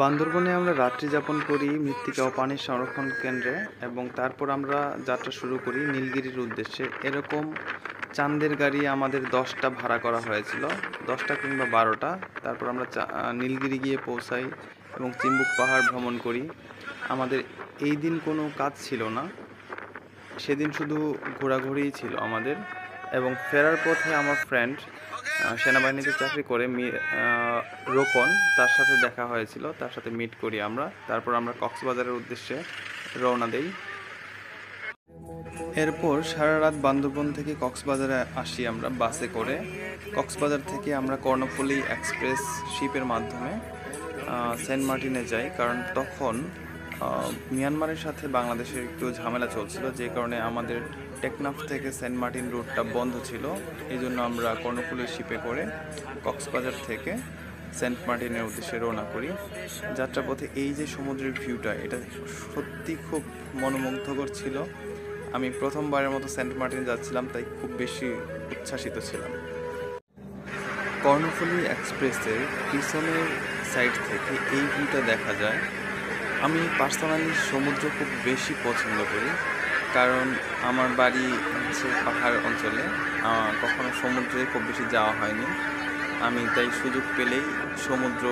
বান্দরবনে আমরা রাত্রি যাপন করি মৃত্তিকা ও পানির সংরক্ষণ কেন্দ্রে এবং তারপর আমরা যাত্রা শুরু করি নীলগিরির উদ্দেশ্যে। এরকম চাঁদের গাড়ি আমাদের 10টা ভাড়া করা হয়েছিল, 10টা কিংবা 12টা। তারপর আমরা নীলগিরি গিয়ে পৌঁছাই এবং চিম্বুক পাহাড় ভ্রমণ করি। আমাদের এই দিন কোনো কাজ ছিল না, সেদিন শুধু ঘোরাঘুরিই ছিল আমাদের। এবং ফেরার পথে আমার ফ্রেন্ড সেনাবাহিনীতে চাকরি করে রোকন, তার সাথে দেখা হয়েছিল, তার সাথে মিট করি আমরা। তারপর আমরা কক্সবাজারের উদ্দেশ্যে রওনা দেই। এরপর সারা রাত বান্দরবন থেকে কক্সবাজারে আসি আমরা বাসে করে। কক্সবাজার থেকে আমরা কর্ণফুলী এক্সপ্রেস শিপের মাধ্যমে সেন্ট মার্টিনে যাই, কারণ তখন মিয়ানমারের সাথে বাংলাদেশের একটু ঝামেলা চলছিল, যে কারণে আমাদের টেকনাফ থেকে সেন্ট মার্টিন রুটটা বন্ধ ছিল। এই জন্য আমরা কর্ণফুলীর শিপে করে কক্সবাজার থেকে সেন্ট মার্টিনের উদ্দেশ্যে রওনা করি। যাত্রাপথে এই যে সমুদ্রের ভিউটা, এটা সত্যি খুব মনোমুগ্ধকর ছিল। আমি প্রথমবারের মতো সেন্ট মার্টিন যাচ্ছিলাম, তাই খুব বেশি উচ্ছ্বাসিত ছিলাম। কর্ণফুলী এক্সপ্রেসের পিছনের সাইড থেকে এই ভিউটা দেখা যায়। আমি পার্সোনালি সমুদ্র খুব বেশি পছন্দ করি, কারণ আমার বাড়ি হচ্ছে পাহাড় অঞ্চলে, কখনো সমুদ্রে খুব বেশি যাওয়া হয়নি। আমি তাই সুযোগ পেলেই সমুদ্র